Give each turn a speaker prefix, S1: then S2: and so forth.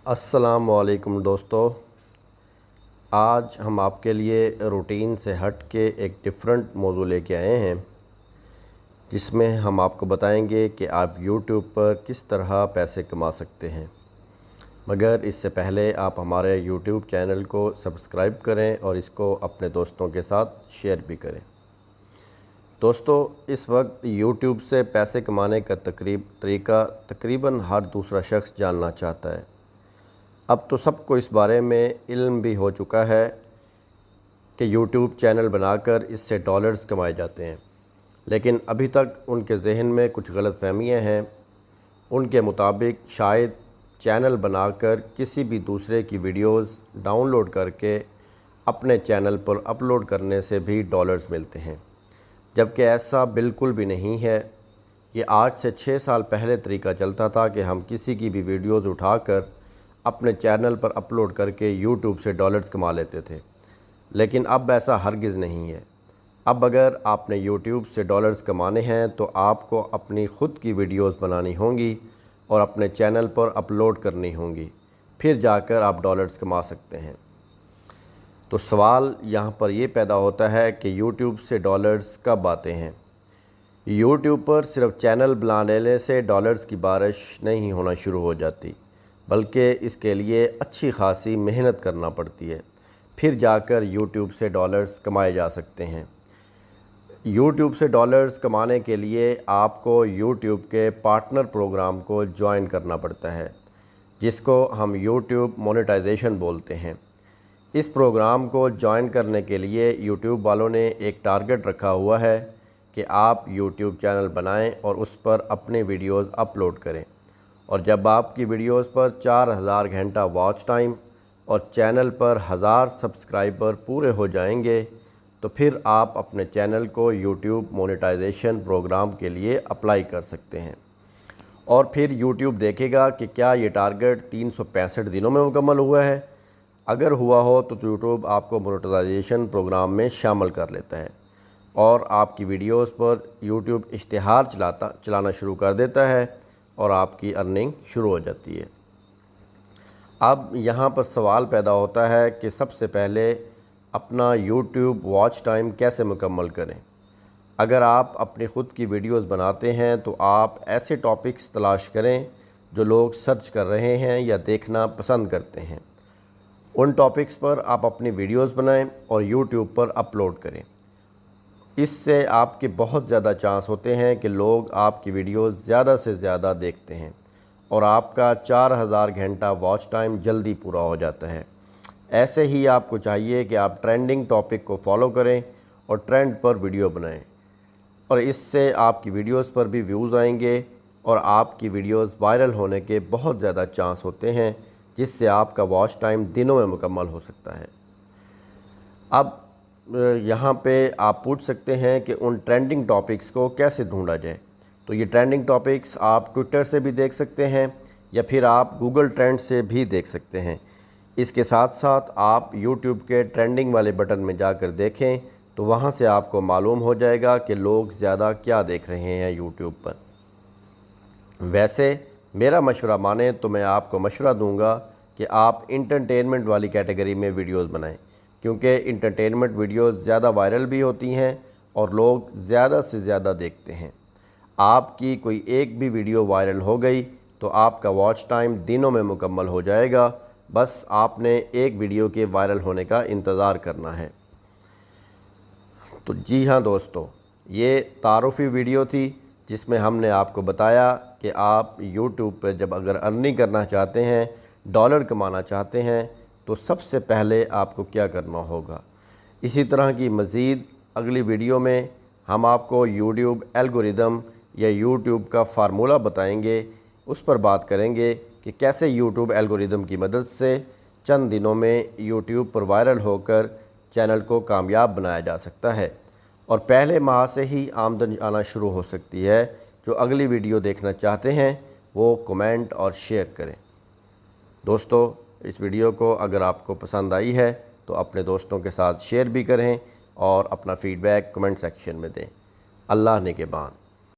S1: السلام علیکم دوستو، آج ہم آپ کے لیے روٹین سے ہٹ کے ایک ڈیفرنٹ موضوع لے کے آئے ہیں، جس میں ہم آپ کو بتائیں گے کہ آپ یوٹیوب پر کس طرح پیسے کما سکتے ہیں۔ مگر اس سے پہلے آپ ہمارے یوٹیوب چینل کو سبسکرائب کریں اور اس کو اپنے دوستوں کے ساتھ شیئر بھی کریں۔ دوستو، اس وقت یوٹیوب سے پیسے کمانے کا طریقہ تقریباً ہر دوسرا شخص جاننا چاہتا ہے۔ اب تو سب کو اس بارے میں علم بھی ہو چکا ہے کہ یوٹیوب چینل بنا کر اس سے ڈالرز کمائے جاتے ہیں، لیکن ابھی تک ان کے ذہن میں کچھ غلط فہمیاں ہیں۔ ان کے مطابق شاید چینل بنا کر کسی بھی دوسرے کی ویڈیوز ڈاؤن لوڈ کر کے اپنے چینل پر اپلوڈ کرنے سے بھی ڈالرز ملتے ہیں، جبکہ ایسا بالکل بھی نہیں ہے۔ یہ آج سے 6 سال پہلے طریقہ چلتا تھا کہ ہم کسی کی بھی ویڈیوز اٹھا کر اپنے چینل پر اپلوڈ کر کے یوٹیوب سے ڈالرز کما لیتے تھے، لیکن اب ایسا ہرگز نہیں ہے۔ اب اگر آپ نے یوٹیوب سے ڈالرز کمانے ہیں تو آپ کو اپنی خود کی ویڈیوز بنانی ہوں گی اور اپنے چینل پر اپلوڈ کرنی ہوں گی، پھر جا کر آپ ڈالرز کما سکتے ہیں۔ تو سوال یہاں پر یہ پیدا ہوتا ہے کہ یوٹیوب سے ڈالرز کب آتے ہیں؟ یوٹیوب پر صرف چینل بنا لینے سے ڈالرز کی بارش نہیں ہونا شروع ہو جاتی، بلکہ اس کے لیے اچھی خاصی محنت کرنا پڑتی ہے، پھر جا کر یوٹیوب سے ڈالرز کمائے جا سکتے ہیں۔ یوٹیوب سے ڈالرز کمانے کے لیے آپ کو یوٹیوب کے پارٹنر پروگرام کو جوائن کرنا پڑتا ہے، جس کو ہم یوٹیوب مونیٹائزیشن بولتے ہیں۔ اس پروگرام کو جوائن کرنے کے لیے یوٹیوب والوں نے ایک ٹارگٹ رکھا ہوا ہے کہ آپ یوٹیوب چینل بنائیں اور اس پر اپنی ویڈیوز اپلوڈ کریں، اور جب آپ کی ویڈیوز پر 4000 گھنٹہ واچ ٹائم اور چینل پر 1000 سبسکرائبر پورے ہو جائیں گے تو پھر آپ اپنے چینل کو یوٹیوب مونیٹائزیشن پروگرام کے لیے اپلائی کر سکتے ہیں، اور پھر یوٹیوب دیکھے گا کہ کیا یہ ٹارگٹ 365 دنوں میں مکمل ہوا ہے۔ اگر ہوا ہو تو یوٹیوب آپ کو مونیٹائزیشن پروگرام میں شامل کر لیتا ہے اور آپ کی ویڈیوز پر یوٹیوب اشتہار چلانا شروع کر دیتا ہے اور آپ کی ارننگ شروع ہو جاتی ہے۔ اب یہاں پر سوال پیدا ہوتا ہے کہ سب سے پہلے اپنا یوٹیوب واچ ٹائم کیسے مکمل کریں؟ اگر آپ اپنی خود کی ویڈیوز بناتے ہیں تو آپ ایسے ٹاپکس تلاش کریں جو لوگ سرچ کر رہے ہیں یا دیکھنا پسند کرتے ہیں۔ ان ٹاپکس پر آپ اپنی ویڈیوز بنائیں اور یوٹیوب پر اپلوڈ کریں۔ اس سے آپ کے بہت زیادہ چانس ہوتے ہیں کہ لوگ آپ کی ویڈیوز زیادہ سے زیادہ دیکھتے ہیں اور آپ کا 4000 گھنٹہ واچ ٹائم جلدی پورا ہو جاتا ہے۔ ایسے ہی آپ کو چاہیے کہ آپ ٹرینڈنگ ٹاپک کو فالو کریں اور ٹرینڈ پر ویڈیو بنائیں، اور اس سے آپ کی ویڈیوز پر بھی ویوز آئیں گے اور آپ کی ویڈیوز وائرل ہونے کے بہت زیادہ چانس ہوتے ہیں، جس سے آپ کا واچ ٹائم دنوں میں مکمل ہو سکتا ہے۔ اب یہاں پہ آپ پوچھ سکتے ہیں کہ ان ٹرینڈنگ ٹاپکس کو کیسے ڈھونڈا جائے؟ تو یہ ٹرینڈنگ ٹاپکس آپ ٹویٹر سے بھی دیکھ سکتے ہیں یا پھر آپ گوگل ٹرینڈ سے بھی دیکھ سکتے ہیں۔ اس کے ساتھ ساتھ آپ یوٹیوب کے ٹرینڈنگ والے بٹن میں جا کر دیکھیں تو وہاں سے آپ کو معلوم ہو جائے گا کہ لوگ زیادہ کیا دیکھ رہے ہیں یوٹیوب پر۔ ویسے میرا مشورہ مانیں تو میں آپ کو مشورہ دوں گا کہ آپ انٹرٹینمنٹ والی کیٹیگری میں ویڈیوز بنائیں، کیونکہ انٹرٹینمنٹ ویڈیوز زیادہ وائرل بھی ہوتی ہیں اور لوگ زیادہ سے زیادہ دیکھتے ہیں۔ آپ کی کوئی ایک بھی ویڈیو وائرل ہو گئی تو آپ کا واچ ٹائم دنوں میں مکمل ہو جائے گا، بس آپ نے ایک ویڈیو کے وائرل ہونے کا انتظار کرنا ہے۔ تو جی ہاں دوستو، یہ تعارفی ویڈیو تھی جس میں ہم نے آپ کو بتایا کہ آپ یوٹیوب پہ جب اگر ارننگ کرنا چاہتے ہیں، ڈالر کمانا چاہتے ہیں، تو سب سے پہلے آپ کو کیا کرنا ہوگا۔ اسی طرح کی مزید اگلی ویڈیو میں ہم آپ کو یوٹیوب الگوریدم یا یوٹیوب کا فارمولہ بتائیں گے، اس پر بات کریں گے کہ کیسے یوٹیوب الگوریدم کی مدد سے چند دنوں میں یوٹیوب پر وائرل ہو کر چینل کو کامیاب بنایا جا سکتا ہے، اور پہلے ماہ سے ہی آمدن آنا شروع ہو سکتی ہے۔ جو اگلی ویڈیو دیکھنا چاہتے ہیں وہ کمنٹ اور شیئر کریں۔ دوستو، اس ویڈیو کو اگر آپ کو پسند آئی ہے تو اپنے دوستوں کے ساتھ شیئر بھی کریں اور اپنا فیڈ بیک کمنٹ سیکشن میں دیں۔ اللہ نگہبان۔